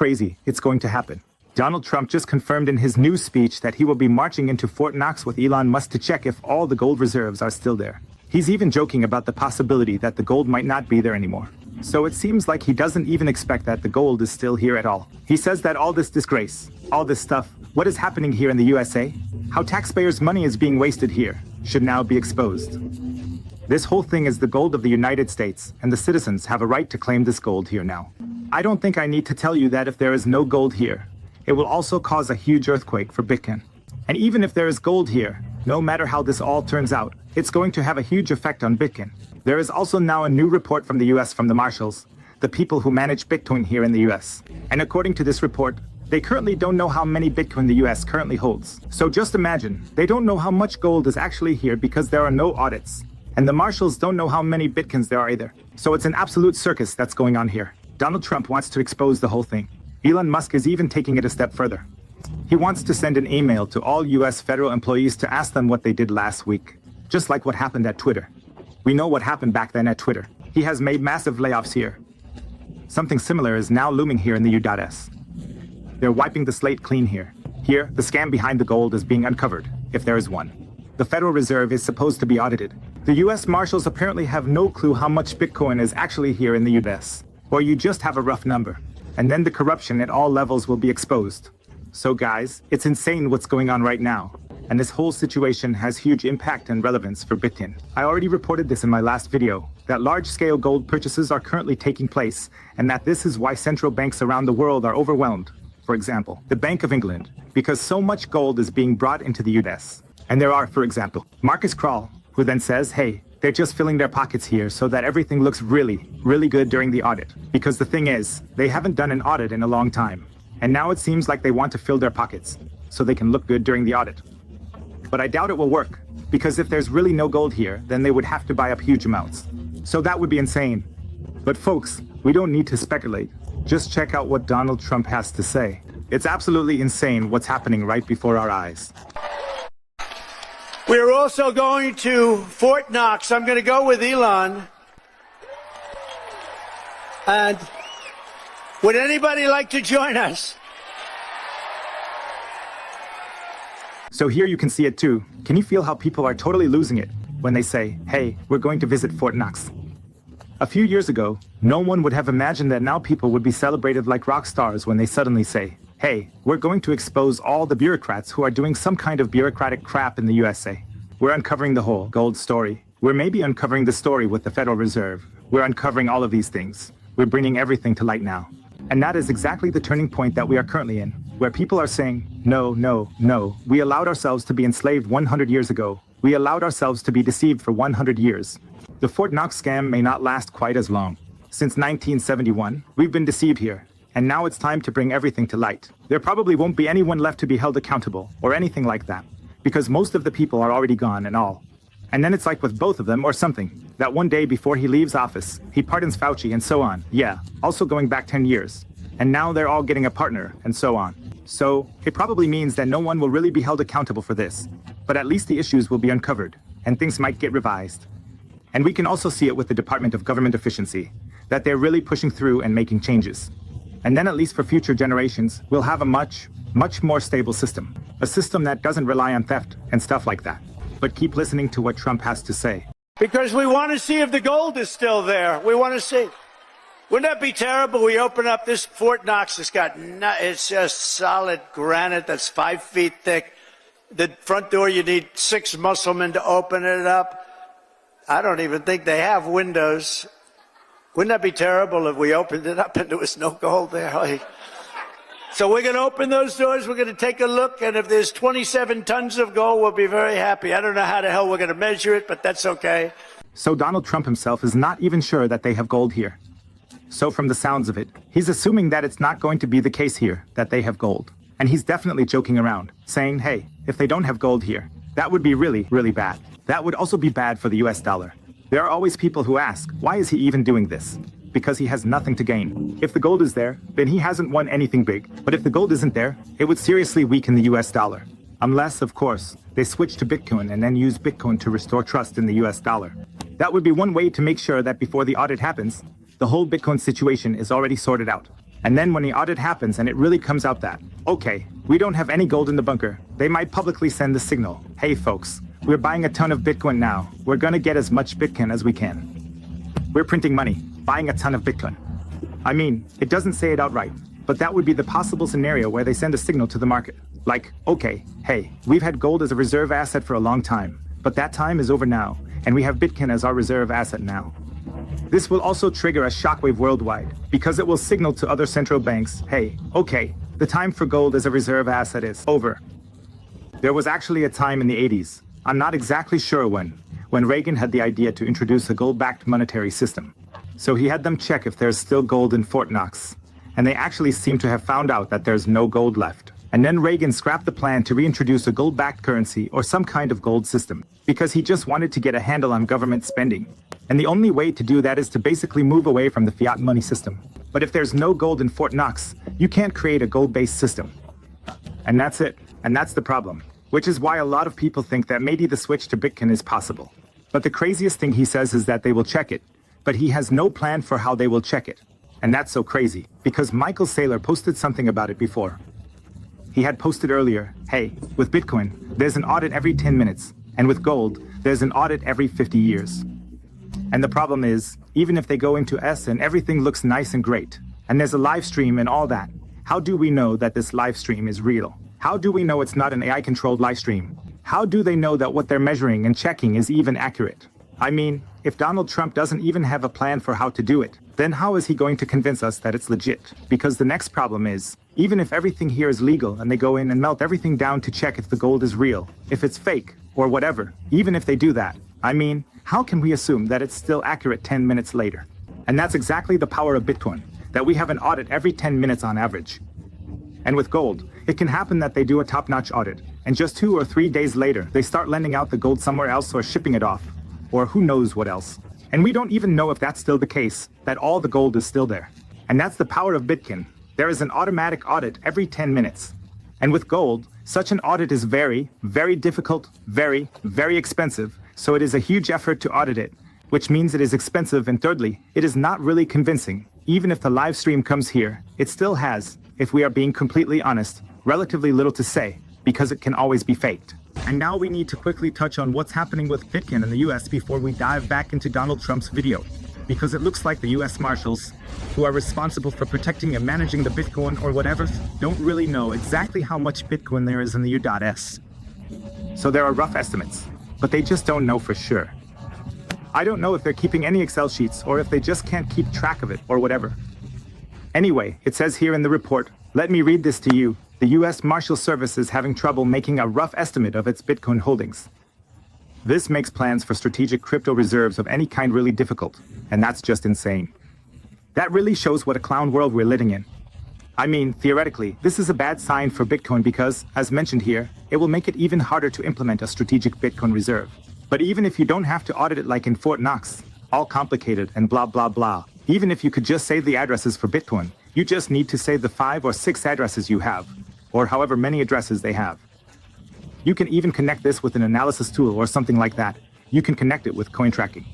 crazy, it's going to happen. Donald Trump just confirmed in his news speech that he will be marching into Fort Knox with Elon Musk to check if all the gold reserves are still there. He's even joking about the possibility that the gold might not be there anymore. So it seems like he doesn't even expect that the gold is still here at all. He says that all this disgrace, all this stuff, what is happening here in the USA, how taxpayers' money is being wasted here, should now be exposed. This whole thing is the gold of the United States, and the citizens have a right to claim this gold here now. I don't think I need to tell you that if there is no gold here, it will also cause a huge earthquake for Bitcoin. And even if there is gold here, no matter how this all turns out, it's going to have a huge effect on Bitcoin. There is also now a new report from the US from the Marshals, the people who manage Bitcoin here in the US. And according to this report, they currently don't know how many Bitcoin the US currently holds. So just imagine, they don't know how much gold is actually here because there are no audits. And the Marshals don't know how many Bitcoins there are either. So it's an absolute circus that's going on here. Donald Trump wants to expose the whole thing. Elon Musk is even taking it a step further. He wants to send an email to all US federal employees to ask them what they did last week. Just like what happened at Twitter. We know what happened back then at Twitter. He has made massive layoffs here. Something similar is now looming here in the U.S. They're wiping the slate clean here. Here, the scam behind the gold is being uncovered, if there is one. The Federal Reserve is supposed to be audited. The U.S. Marshals apparently have no clue how much Bitcoin is actually here in the U.S. Or you just have a rough number. And then the corruption at all levels will be exposed. So guys, it's insane what's going on right now. And this whole situation has huge impact and relevance for Bitcoin. I already reported this in my last video, that large-scale gold purchases are currently taking place, and that this is why central banks around the world are overwhelmed. For example, the Bank of England, because so much gold is being brought into the US. And there are, for example, Marcus Kroll, who then says, hey, they're just filling their pockets here so that everything looks really, really good during the audit. Because the thing is, they haven't done an audit in a long time. And now it seems like they want to fill their pockets, so they can look good during the audit. But I doubt it will work, because if there's really no gold here, then they would have to buy up huge amounts. So that would be insane. But folks, we don't need to speculate. Just check out what Donald Trump has to say. It's absolutely insane what's happening right before our eyes. We're also going to Fort Knox. I'm going to go with Elon. And would anybody like to join us? So here you can see it too. Can you feel how people are totally losing it when they say, hey, we're going to visit Fort Knox? A few years ago, no one would have imagined that now people would be celebrated like rock stars when they suddenly say, hey, we're going to expose all the bureaucrats who are doing some kind of bureaucratic crap in the USA. We're uncovering the whole gold story. We're maybe uncovering the story with the Federal Reserve. We're uncovering all of these things. We're bringing everything to light now. And that is exactly the turning point that we are currently in, where people are saying, no, no, no. We allowed ourselves to be enslaved 100 years ago. We allowed ourselves to be deceived for 100 years. The Fort Knox scam may not last quite as long. Since 1971, we've been deceived here. And now it's time to bring everything to light. There probably won't be anyone left to be held accountable, or anything like that. Because most of the people are already gone and all. And then it's like with both of them or something, that one day before he leaves office, he pardons Fauci and so on. Yeah, also going back 10 years. And now they're all getting a partner and so on. So it probably means that no one will really be held accountable for this. But at least the issues will be uncovered and things might get revised. And we can also see it with the Department of Government Efficiency, that they're really pushing through and making changes. And then at least for future generations, we'll have a much more stable system. A system that doesn't rely on theft and stuff like that. But keep listening to what Trump has to say. Because we want to see if the gold is still there. We want to see. Wouldn't that be terrible? We open up this Fort Knox. It's just solid granite that's 5 feet thick. The front door, you need 6 musclemen to open it up. I don't even think they have windows. Wouldn't that be terrible if we opened it up and there was no gold there? So we're going to open those doors, we're going to take a look, and if there's 27 tons of gold, we'll be very happy. I don't know how the hell we're going to measure it, but that's okay. So Donald Trump himself is not even sure that they have gold here. So from the sounds of it, he's assuming that it's not going to be the case here, that they have gold. And he's definitely joking around, saying, hey, if they don't have gold here, that would be really, really bad. That would also be bad for the US dollar. There are always people who ask, why is he even doing this? Because he has nothing to gain. If the gold is there, then he hasn't won anything big. But if the gold isn't there, it would seriously weaken the US dollar. Unless, of course, they switch to Bitcoin and then use Bitcoin to restore trust in the US dollar. That would be one way to make sure that before the audit happens, the whole Bitcoin situation is already sorted out. And then when the audit happens and it really comes out that, okay, we don't have any gold in the bunker, they might publicly send the signal, hey folks, we're buying a ton of Bitcoin now, we're gonna get as much Bitcoin as we can. We're printing money, buying a ton of Bitcoin. I mean, it doesn't say it outright, but that would be the possible scenario where they send a signal to the market. Like, okay, hey, we've had gold as a reserve asset for a long time, but that time is over now, and we have Bitcoin as our reserve asset now. This will also trigger a shockwave worldwide, because it will signal to other central banks, hey, okay, the time for gold as a reserve asset is over. There was actually a time in the 80s, I'm not exactly sure when Reagan had the idea to introduce a gold-backed monetary system. So he had them check if there's still gold in Fort Knox, and they actually seem to have found out that there's no gold left. And then Reagan scrapped the plan to reintroduce a gold-backed currency or some kind of gold system, because he just wanted to get a handle on government spending. And the only way to do that is to basically move away from the fiat money system. But if there's no gold in Fort Knox, you can't create a gold-based system. And that's it. And that's the problem. Which is why a lot of people think that maybe the switch to Bitcoin is possible. But the craziest thing he says is that they will check it. But he has no plan for how they will check it. And that's so crazy, because Michael Saylor posted something about it before. He had posted earlier, hey, with Bitcoin, there's an audit every 10 minutes. And with gold, there's an audit every 50 years. And the problem is, even if they go into S and everything looks nice and great, and there's a live stream and all that, how do we know that this live stream is real? How do we know it's not an AI-controlled live stream? How do they know that what they're measuring and checking is even accurate? I mean, if Donald Trump doesn't even have a plan for how to do it, then how is he going to convince us that it's legit? Because the next problem is, even if everything here is legal and they go in and melt everything down to check if the gold is real, if it's fake, or whatever, even if they do that, I mean, how can we assume that it's still accurate 10 minutes later? And that's exactly the power of Bitcoin, that we have an audit every 10 minutes on average. And with gold, it can happen that they do a top-notch audit, and just 2 or 3 days later, they start lending out the gold somewhere else or shipping it off, or who knows what else. And we don't even know if that's still the case, that all the gold is still there. And that's the power of Bitcoin. There is an automatic audit every 10 minutes. And with gold, such an audit is very, very difficult, very, very expensive, so it is a huge effort to audit it, which means it is expensive, and thirdly, it is not really convincing. Even if the live stream comes here, it still has, if we are being completely honest, relatively little to say, because it can always be faked. And now we need to quickly touch on what's happening with Bitcoin in the US before we dive back into Donald Trump's video, because it looks like the US Marshals, who are responsible for protecting and managing the Bitcoin or whatever, don't really know exactly how much Bitcoin there is in the U.S. So there are rough estimates, but they just don't know for sure. I don't know if they're keeping any Excel sheets or if they just can't keep track of it or whatever. Anyway, it says here in the report, let me read this to you. The U.S. Marshal Service is having trouble making a rough estimate of its Bitcoin holdings. This makes plans for strategic crypto reserves of any kind really difficult, and that's just insane. That really shows what a clown world we're living in. I mean, theoretically, this is a bad sign for Bitcoin because, as mentioned here, it will make it even harder to implement a strategic Bitcoin reserve. But even if you don't have to audit it like in Fort Knox, all complicated and blah blah blah, even if you could just save the addresses for Bitcoin, you just need to save the 5 or 6 addresses you have, or however many addresses they have. You can even connect this with an analysis tool or something like that. You can connect it with coin tracking.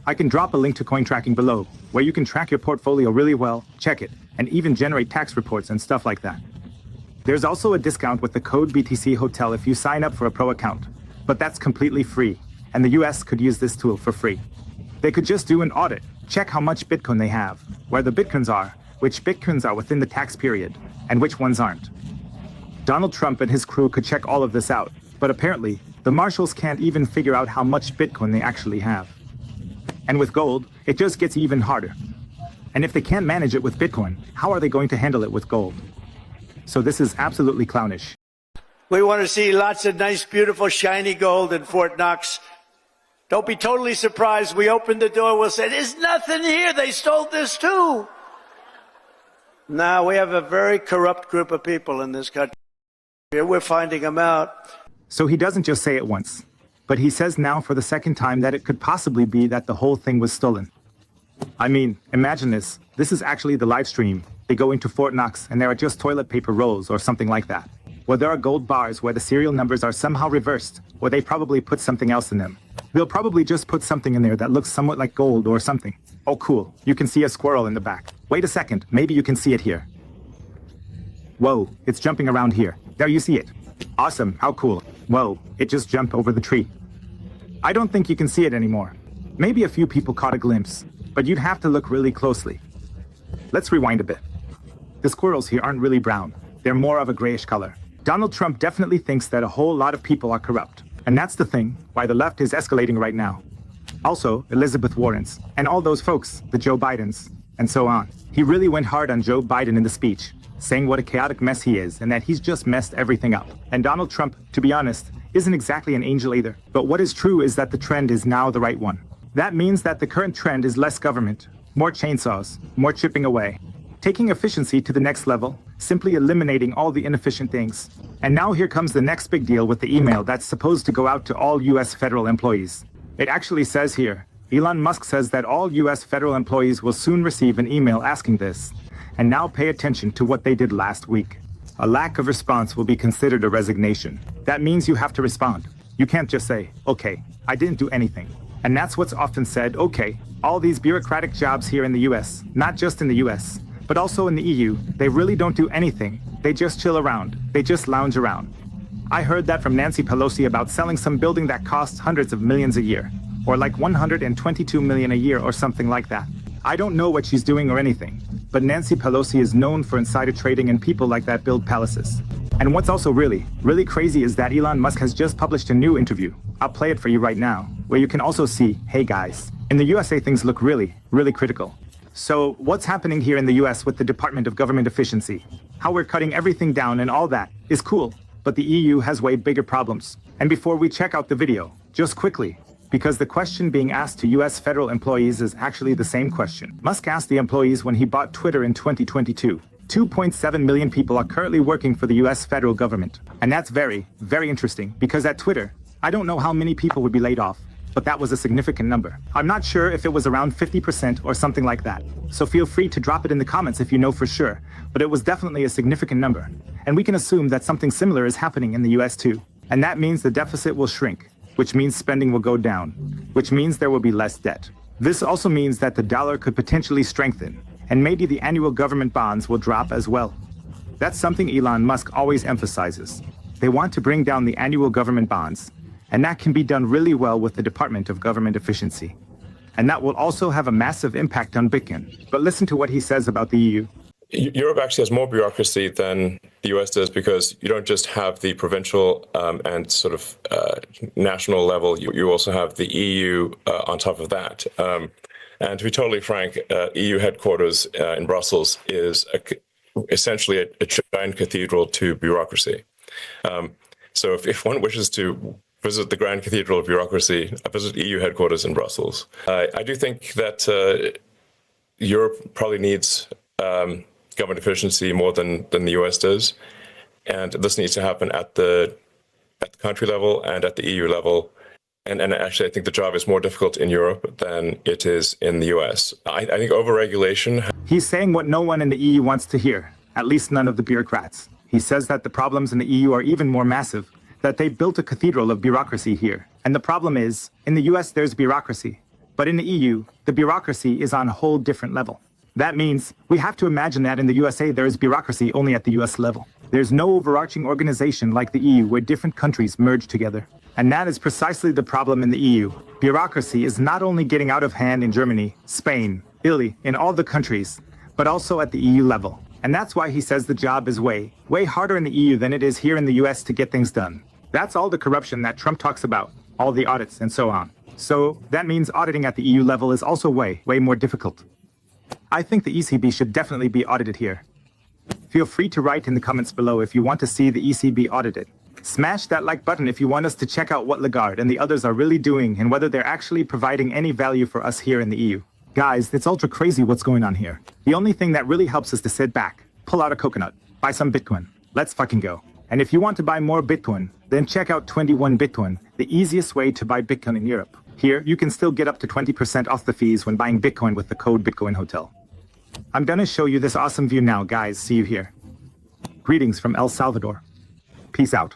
I can drop a link to coin tracking below, where you can track your portfolio really well, check it, and even generate tax reports and stuff like that. There's also a discount with the code BTC Hotel if you sign up for a pro account, but that's completely free, and the US could use this tool for free. They could just do an audit, check how much Bitcoin they have, where the Bitcoins are, which Bitcoins are within the tax period, and which ones aren't. Donald Trump and his crew could check all of this out, but apparently, the Marshals can't even figure out how much Bitcoin they actually have. And with gold, it just gets even harder. And if they can't manage it with Bitcoin, how are they going to handle it with gold? So this is absolutely clownish. We want to see lots of nice, beautiful, shiny gold in Fort Knox. Don't be totally surprised. We opened the door, we'll say, there's nothing here. They stole this too. Now, we have a very corrupt group of people in this country. We're finding them out. So he doesn't just say it once, but he says now for the second time that it could possibly be that the whole thing was stolen. I mean, imagine this. This is actually the live stream. They go into Fort Knox and there are just toilet paper rolls or something like that. Where there are gold bars where the serial numbers are somehow reversed, or they probably put something else in them. They'll probably just put something in there that looks somewhat like gold or something. Oh cool, you can see a squirrel in the back. Wait a second, maybe you can see it here. Whoa, it's jumping around here. There, you see it. Awesome, how cool. Whoa, it just jumped over the tree. I don't think you can see it anymore. Maybe a few people caught a glimpse, but you'd have to look really closely. Let's rewind a bit. The squirrels here aren't really brown. They're more of a grayish color. Donald Trump definitely thinks that a whole lot of people are corrupt. And that's the thing, why the left is escalating right now. Also, Elizabeth Warren's, and all those folks, the Joe Bidens, and so on. He really went hard on Joe Biden in the speech, saying what a chaotic mess he is and that he's just messed everything up. And Donald Trump, to be honest, isn't exactly an angel either. But what is true is that the trend is now the right one. That means that the current trend is less government, more chainsaws, more chipping away, taking efficiency to the next level, simply eliminating all the inefficient things. And now here comes the next big deal with the email that's supposed to go out to all US federal employees. It actually says here, Elon Musk says that all US federal employees will soon receive an email asking this. And now pay attention to what they did last week. A lack of response will be considered a resignation. That means you have to respond. You can't just say, okay, I didn't do anything. And that's what's often said, okay, all these bureaucratic jobs here in the US, not just in the US, but also in the EU, they really don't do anything. They just chill around. They just lounge around. I heard that from Nancy Pelosi about selling some building that costs hundreds of millions a year, or like 122 million a year or something like that. I don't know what she's doing or anything, but Nancy Pelosi is known for insider trading and people like that build palaces. And what's also really crazy is that Elon Musk has just published a new interview. I'll play it for you right now, where you can also see, hey guys, in the USA things look really critical. So what's happening here in the US with the Department of Government Efficiency? How we're cutting everything down and all that is cool, but the EU has way bigger problems. And before we check out the video, just quickly, because the question being asked to US federal employees is actually the same question Musk asked the employees when he bought Twitter in 2022. 2.7 million people are currently working for the US federal government. And that's very interesting, because at Twitter, I don't know how many people would be laid off, but that was a significant number. I'm not sure if it was around 50% or something like that. So feel free to drop it in the comments if you know for sure, but it was definitely a significant number. And we can assume that something similar is happening in the US too. And that means the deficit will shrink, which means spending will go down, which means there will be less debt. This also means that the dollar could potentially strengthen, and maybe the annual government bonds will drop as well. That's something Elon Musk always emphasizes. They want to bring down the annual government bonds, and that can be done really well with the Department of Government Efficiency. And that will also have a massive impact on Bitcoin. But listen to what he says about the EU. Europe actually has more bureaucracy than the US does, because you don't just have the provincial and sort of national level, you also have the EU on top of that. And to be totally frank, EU headquarters in Brussels is essentially a giant cathedral to bureaucracy. So if one wishes to visit the Grand Cathedral of Bureaucracy, visit EU headquarters in Brussels. I do think that Europe probably needs government efficiency more than the US does. And this needs to happen at the country level and at the EU level. And actually, I think the job is more difficult in Europe than it is in the US. I think overregulation... He's saying what no one in the EU wants to hear, at least none of the bureaucrats. He says that the problems in the EU are even more massive, that they built a cathedral of bureaucracy here. And the problem is, in the US there's bureaucracy, but in the EU, the bureaucracy is on a whole different level. That means we have to imagine that in the USA there is bureaucracy only at the US level. There's no overarching organization like the EU where different countries merge together. And that is precisely the problem in the EU. Bureaucracy is not only getting out of hand in Germany, Spain, Italy, in all the countries, but also at the EU level. And that's why he says the job is way harder in the EU than it is here in the US to get things done. That's all the corruption that Trump talks about, all the audits and so on. So that means auditing at the EU level is also way more difficult. I think the ECB should definitely be audited here. Feel free to write in the comments below if you want to see the ECB audited. Smash that like button if you want us to check out what Lagarde and the others are really doing and whether they're actually providing any value for us here in the EU. Guys, it's ultra crazy what's going on here. The only thing that really helps is to sit back, pull out a coconut, buy some Bitcoin. Let's fucking go. And if you want to buy more Bitcoin, then check out 21 Bitcoin, the easiest way to buy Bitcoin in Europe. Here, you can still get up to 20% off the fees when buying Bitcoin with the code Bitcoin Hotel. I'm gonna show you this awesome view now, guys. See you here. Greetings from El Salvador. Peace out.